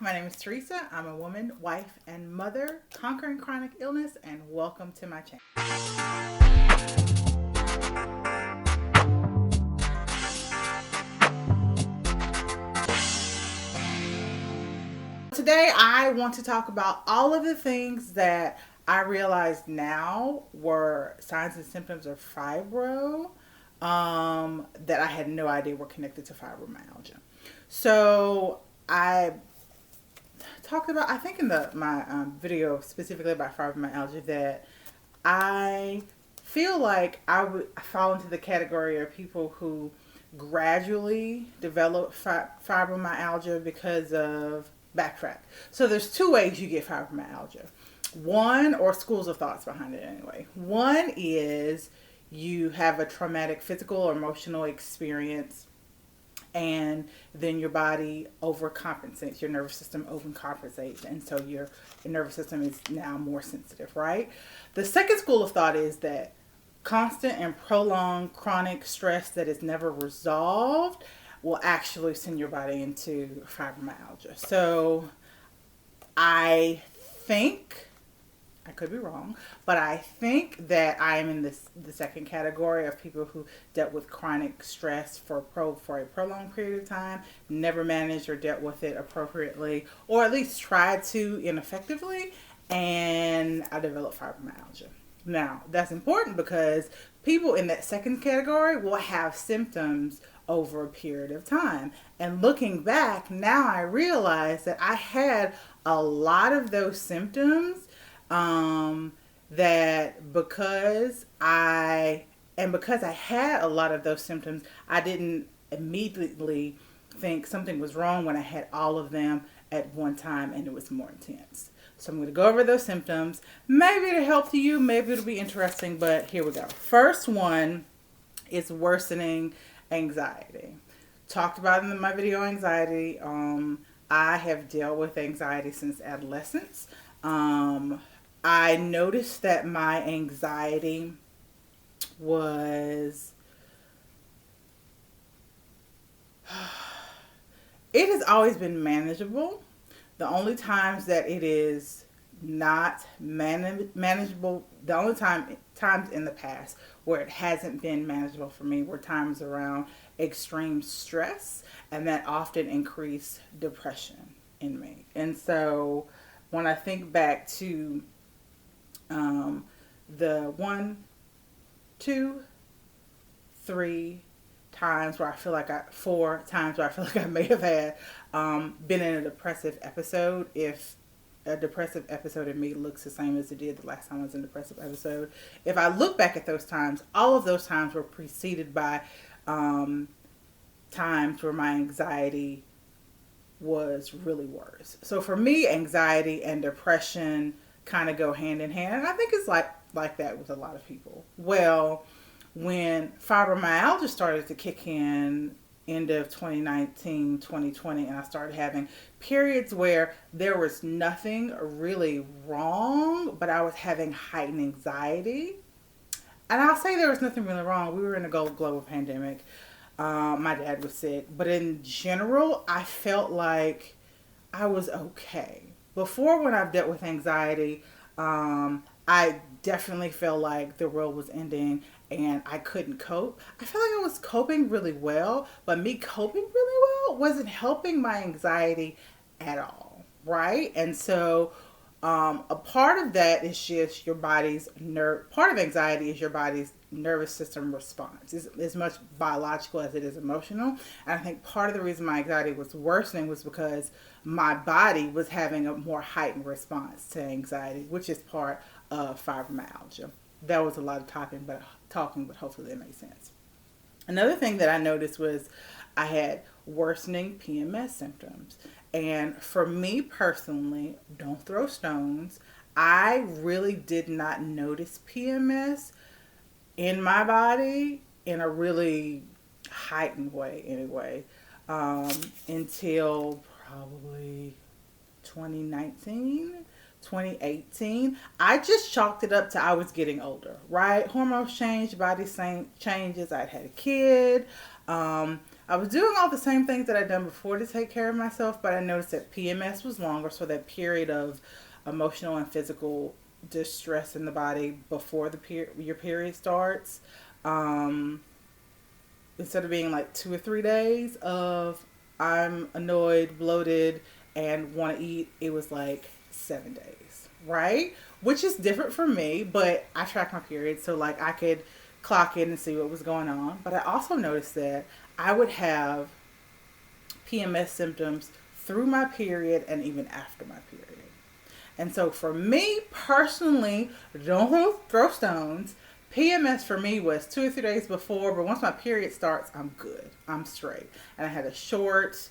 my name is Teresa. I'm a woman, wife, and mother, conquering chronic illness, and welcome to my channel. Today, I want to talk about all of the things that I realized now were signs and symptoms of fibro that I had no idea were connected to fibromyalgia. So I talked about, I think in my video specifically about fibromyalgia, that I feel like I fall into the category of people who gradually develop fibromyalgia because of backtrack. So there's two ways you get fibromyalgia. One, or schools of thoughts behind it anyway. One is you have a traumatic physical or emotional experience, and then your body overcompensates, your nervous system overcompensates, and so your nervous system is now more sensitive, right? The second school of thought is that constant and prolonged chronic stress that is never resolved will actually send your body into fibromyalgia. So I think, I could be wrong, but I think that I am in the second category of people who dealt with chronic stress for a prolonged period of time, never managed or dealt with it appropriately, or at least tried to ineffectively, and I developed fibromyalgia. Now, that's important because people in that second category will have symptoms over a period of time. And looking back, now I realize that I had a lot of those symptoms that because I had a lot of those symptoms, I didn't immediately think something was wrong when I had all of them at one time and it was more intense. So I'm going to go over those symptoms. Maybe it'll help you, maybe it'll be interesting, but here we go. First one is worsening anxiety. Talked about in my video anxiety. I have dealt with anxiety since adolescence. I noticed that my anxiety was, it has always been manageable. The only times that it is not manageable, the only times in the past where it hasn't been manageable for me were times around extreme stress, and that often increased depression in me. And so when I think back to the 1, 2, 3 times where I feel like 4 times where I feel like I may have had been in a depressive episode, if a depressive episode in me looks the same as it did the last time I was in a depressive episode. If I look back at those times, all of those times were preceded by times where my anxiety was really worse. So for me, anxiety and depression kind of go hand in hand, and I think it's like that with a lot of people. Well, when fibromyalgia started to kick in end of 2019, 2020, and I started having periods where there was nothing really wrong, but I was having heightened anxiety. And I'll say there was nothing really wrong. We were in a global pandemic. My dad was sick. But in general, I felt like I was okay. Before, when I've dealt with anxiety, I definitely felt like the world was ending and I couldn't cope. I felt like I was coping really well, but me coping really well wasn't helping my anxiety at all, right? And so a part of that is just your body's part of anxiety is your body's nervous system response. It's as much biological as it is emotional. And I think part of the reason my anxiety was worsening was because my body was having a more heightened response to anxiety, which is part of fibromyalgia. That was a lot of talking, but hopefully that makes sense. Another thing that I noticed was I had worsening PMS symptoms. And for me personally, don't throw stones, I really did not notice PMS in my body in a really heightened way anyway, until probably 2019, 2018. I just chalked it up to I was getting older, right? Hormones changed, body changes. I'd had a kid. I was doing all the same things that I'd done before to take care of myself, but I noticed that PMS was longer, so that period of emotional and physical distress in the body before your period starts, um, instead of being like 2 or 3 days of I'm annoyed, bloated, and want to eat, it was like 7 days, right? Which is different for me, but I track my period, so like I could clock in and see what was going on. But I also noticed that I would have PMS symptoms through my period and even after my period. And so for me personally, don't throw stones. PMS for me was 2 or 3 days before, but once my period starts, I'm good. I'm straight. And I had a short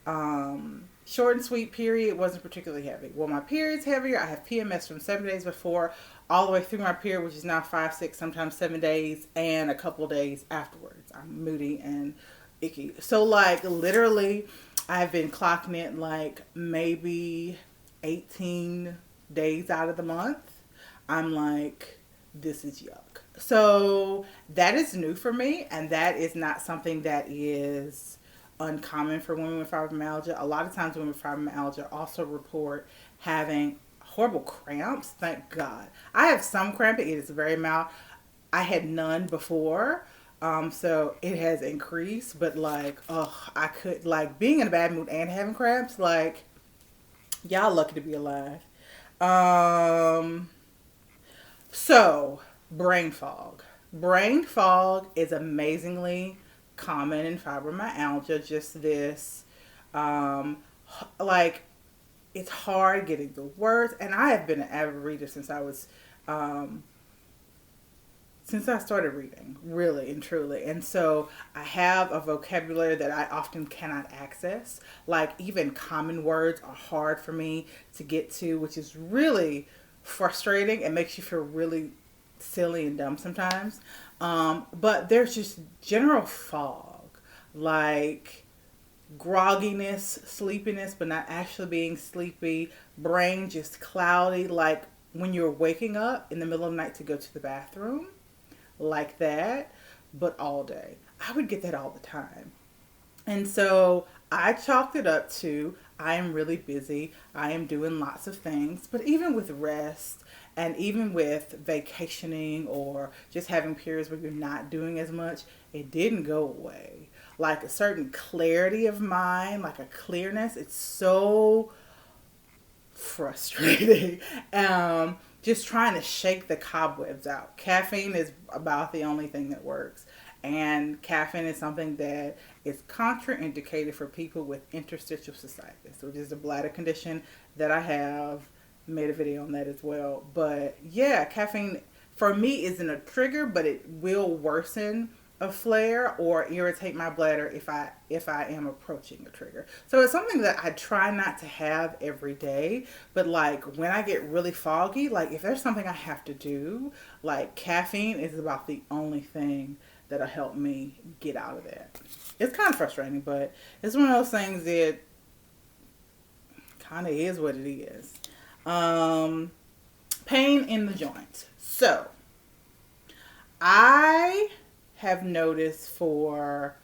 and sweet period. It wasn't particularly heavy. Well, my period's heavier. I have PMS from 7 days before all the way through my period, which is now 5, 6, sometimes 7 days, and a couple days afterwards. I'm moody and icky. So like literally, I've been clocking it like maybe 18 days out of the month. I'm like, this is yuck. So that is new for me, and that is not something that is uncommon for women with fibromyalgia. A lot of times women with fibromyalgia also report having horrible cramps. Thank God. I have some cramping. It is very mild. I had none before. So it has increased, but like, I could, like, being in a bad mood and having cramps, like, y'all lucky to be alive. So brain fog. Brain fog is amazingly common in fibromyalgia. Just this, like, it's hard getting the words. And I have been an avid reader since I started reading, really and truly. And so I have a vocabulary that I often cannot access. Like, even common words are hard for me to get to, which is really frustrating. It makes you feel really silly and dumb sometimes. But there's just general fog, like grogginess, sleepiness, but not actually being sleepy, brain just cloudy, like when you're waking up in the middle of the night to go to the bathroom, like that, but all day. I would get that all the time. And so I chalked it up to I am really busy. I am doing lots of things. But even with rest and even with vacationing or just having periods where you're not doing as much, it didn't go away. Like a certain clarity of mind, like a clearness, it's so frustrating. Just trying to shake the cobwebs out. Caffeine is about the only thing that works. And caffeine is something that is contraindicated for people with interstitiialcystitis, which is a bladder condition that I have. Made a video on that as well. But yeah, caffeine for me isn't a trigger, but it will worsen a flare or irritate my bladder if I am approaching a trigger. So it's something that I try not to have every day, but like when I get really foggy, like if there's something I have to do, like caffeine is about the only thing that'll help me get out of that. It's kind of frustrating, but it's one of those things that kind of is what it is. Pain in the joints. So I have noticed for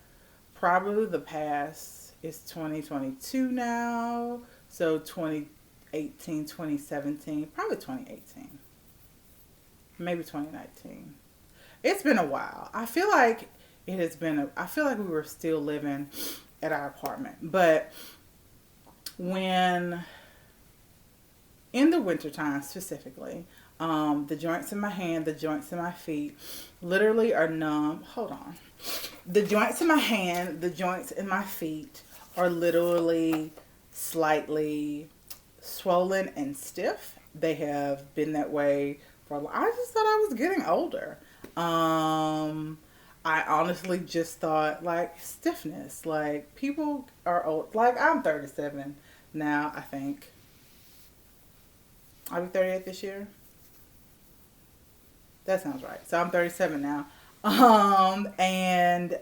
probably the past, it's 2022 now, so 2018, 2017, probably 2018, maybe 2019. It's been a while. I feel like I feel like we were still living at our apartment, but when in the wintertime specifically, the joints in my hand, the joints in my feet literally are numb. Hold on. The joints in my hand, the joints in my feet are literally slightly swollen and stiff. They have been that way for a while. I just thought I was getting older. I honestly just thought like stiffness, like people are old. Like I'm 37 now, I think. I'll be 38 this year. That sounds right. So I'm 37 now. And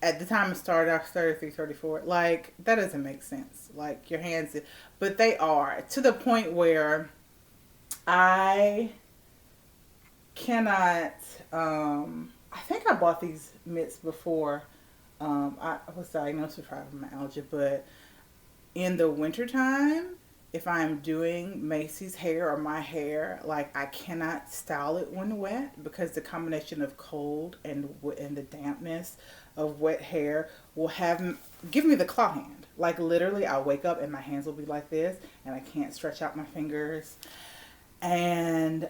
at the time it started, I was 33, 34. Like, that doesn't make sense. Like, your hands, but they are to the point where I cannot I think I bought these mitts before I was diagnosed with fibromyalgia, but in the wintertime, if I'm doing Macy's hair or my hair, like I cannot style it when wet because the combination of cold and the dampness of wet hair will give me the claw hand. Like literally, I'll wake up and my hands will be like this, and I can't stretch out my fingers, and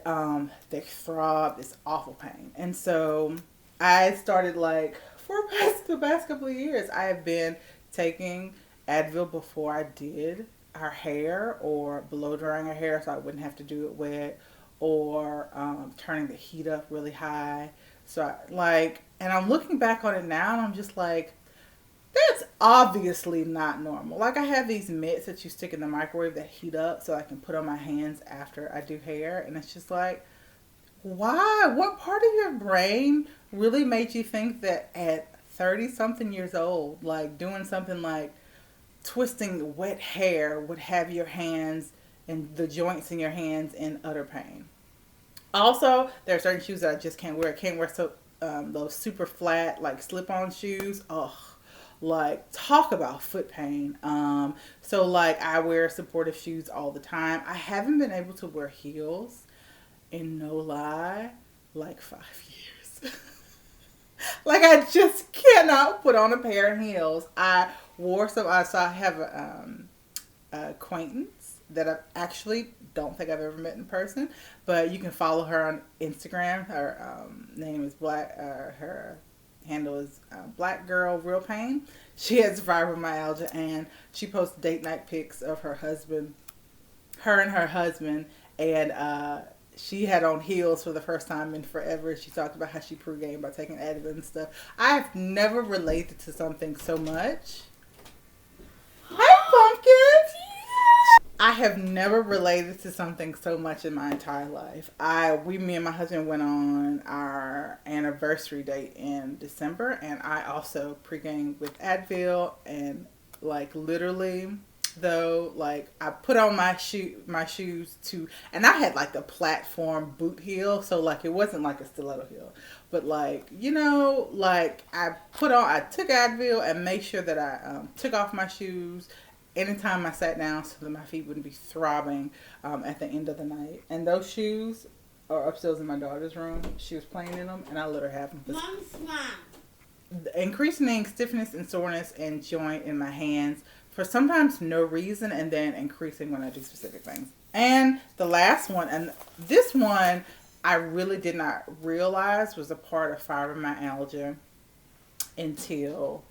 they throb. It's awful pain, and so I started like for the past couple of years, I have been taking Advil before I did our hair or blow drying our hair so I wouldn't have to do it wet, or turning the heat up really high. So and I'm looking back on it now and I'm just like, that's obviously not normal. Like I have these mitts that you stick in the microwave that heat up so I can put on my hands after I do hair. And it's just like, why? What part of your brain really made you think that at 30 something years old, like doing something like twisting wet hair would have your hands and the joints in your hands in utter pain? Also, there are certain shoes that I just can't wear. I can't wear those super flat, like slip-on shoes. Ugh. Like, talk about foot pain. So like I wear supportive shoes all the time. I haven't been able to wear heels in no lie, like 5 years. Like I just cannot put on a pair of heels. I wore some. So I have a acquaintance that I actually don't think I've ever met in person, but you can follow her on Instagram. Her name is her handle is Black Girl Real Pain. She has fibromyalgia, and she posts date night pics of her husband, her and her husband, and she had on heels for the first time in forever. She talked about how she pre-gamed by taking Advil and stuff. I've never related to something so much. Hi, Pumpkin! I have never related to something so much in my entire life. Me and my husband went on our anniversary date in December, and I also pre-gamed with Advil, and like literally though, like I put on my shoes too, and I had like the platform boot heel, so like it wasn't like a stiletto heel, but like, you know, like I took Advil and made sure that I took off my shoes anytime I sat down so that my feet wouldn't be throbbing at the end of the night. And those shoes are upstairs in my daughter's room. She was playing in them, and I let her have them. Mom's mom. Increasing stiffness and soreness and joint in my hands for sometimes no reason, and then increasing when I do specific things. And the last one, and this one I really did not realize was a part of fibromyalgia until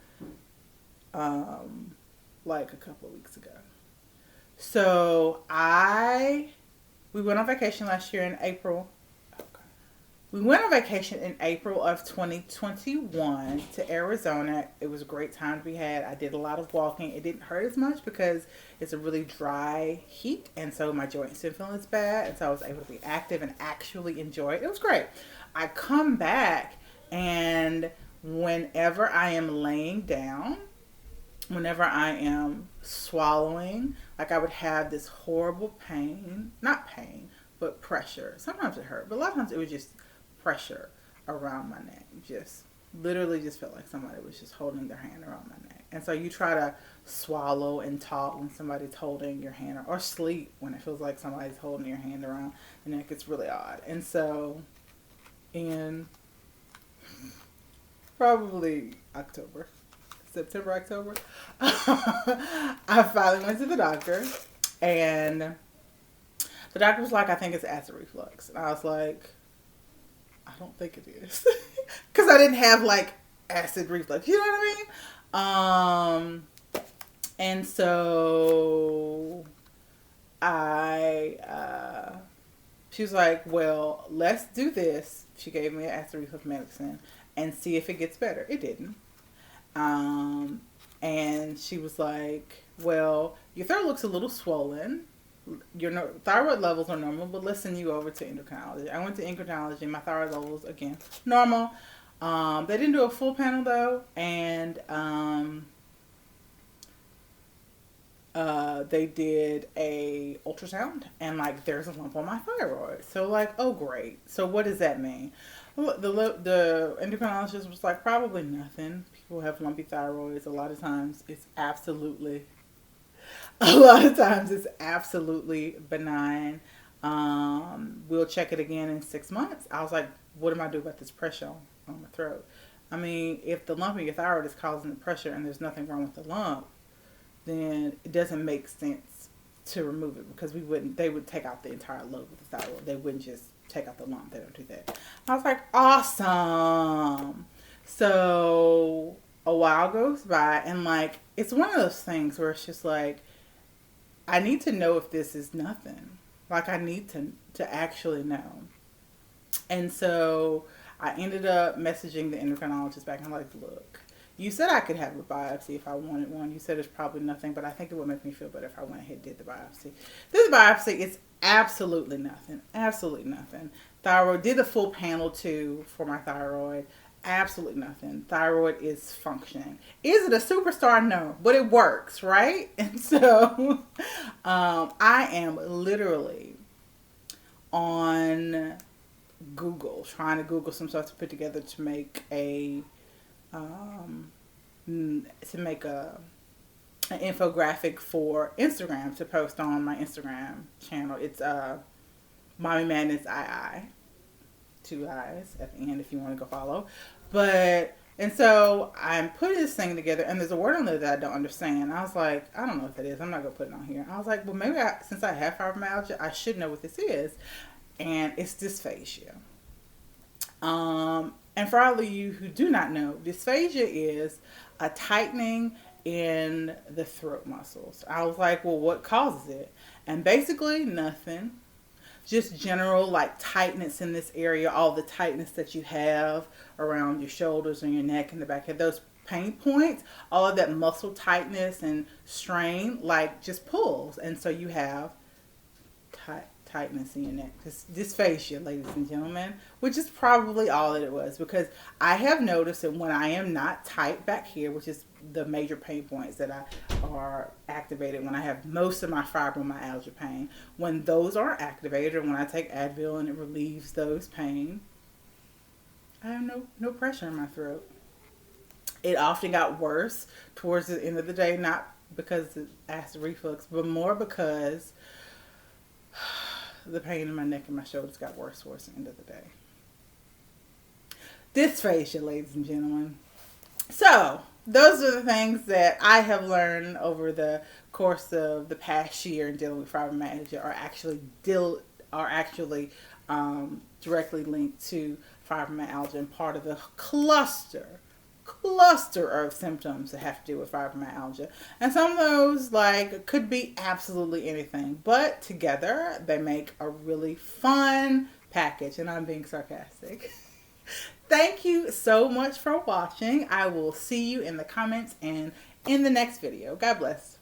like a couple of weeks ago. So we went on vacation last year in April. We went on vacation in April of 2021 to Arizona. It was a great time to be had. I did a lot of walking. It didn't hurt as much because it's a really dry heat, and so my joints didn't feel as bad, and so I was able to be active and actually enjoy it. It was great. I come back, and whenever I am laying down, whenever I am swallowing, like I would have this horrible pain, not pain, but pressure. Sometimes it hurt, but a lot of times it was just pressure around my neck. Just literally just felt like somebody was just holding their hand around my neck. And so you try to swallow and talk when somebody's holding your hand, or sleep when it feels like somebody's holding your hand around the neck. It's really odd. And so in probably September, October, I finally went to the doctor, and the doctor was like, I think it's acid reflux. And I was like, I don't think it is. Because I didn't have like acid reflux, you know what I mean? And so she was like, well, let's do this. She gave me an acid reflux medicine and see if it gets better. It didn't. And she was like, well, your throat looks a little swollen. Your thyroid levels are normal, but let's send you over to endocrinology. I went to endocrinology. My thyroid levels, again, normal. They didn't do a full panel though, and they did a ultrasound, and like there's a lump on my thyroid. So like, oh great. So what does that mean? The endocrinologist was like, probably nothing. People have lumpy thyroids. A lot of times it's absolutely benign. We'll check it again in 6 months. I was like, what am I doing about this pressure on my throat? I mean, if the lump in your thyroid is causing the pressure and there's nothing wrong with the lump, then it doesn't make sense to remove it, because they would take out the entire lobe of the thyroid. They wouldn't just take out the lump. They don't do that. I was like, awesome. So a while goes by, and like, it's one of those things where it's just like, I need to know if this is nothing. Like, I need to actually know. And so I ended up messaging the endocrinologist back, and I'm like, look, you said I could have a biopsy if I wanted one. You said it's probably nothing, but I think it would make me feel better if I went ahead and did the biopsy. This biopsy is absolutely nothing. Absolutely nothing. Thyroid, did the full panel too for my thyroid. Absolutely nothing. Thyroid is functioning. Is it a superstar? No, but it works, right? And so I am literally on Google, trying to Google some stuff to put together to make an infographic for Instagram to post on my Instagram channel. It's Mommy Madness II, 2 eyes at the end if you want to go follow. And so I'm putting this thing together, and there's a word on there that I don't understand. I was like, I don't know what that is. I'm not going to put it on here. I was like, well, maybe since I have fibromyalgia, I should know what this is. And it's dysphagia. And for all of you who do not know, dysphagia is a tightening in the throat muscles. I was like, well, what causes it? And basically nothing. Just general like tightness in this area, all the tightness that you have around your shoulders and your neck and the back of those pain points, all of that muscle tightness and strain like just pulls. And so you have tightness in your neck. Dysphagia, ladies and gentlemen, which is probably all that it was, because I have noticed that when I am not tight back here, which is the major pain points that are activated when I have most of my fibromyalgia pain, when those are activated, or when I take Advil and it relieves those pain, I have no pressure in my throat. It often got worse towards the end of the day, not because of acid reflux, but more because the pain in my neck and my shoulders got worse towards the end of the day. Dysphagia, ladies and gentlemen. So those are the things that I have learned over the course of the past year in dealing with fibromyalgia are actually directly linked to fibromyalgia and part of the cluster of symptoms that have to do with fibromyalgia. And some of those like could be absolutely anything, but together they make a really fun package, and I'm being sarcastic. Thank you so much for watching. I will see you in the comments and in the next video. God bless.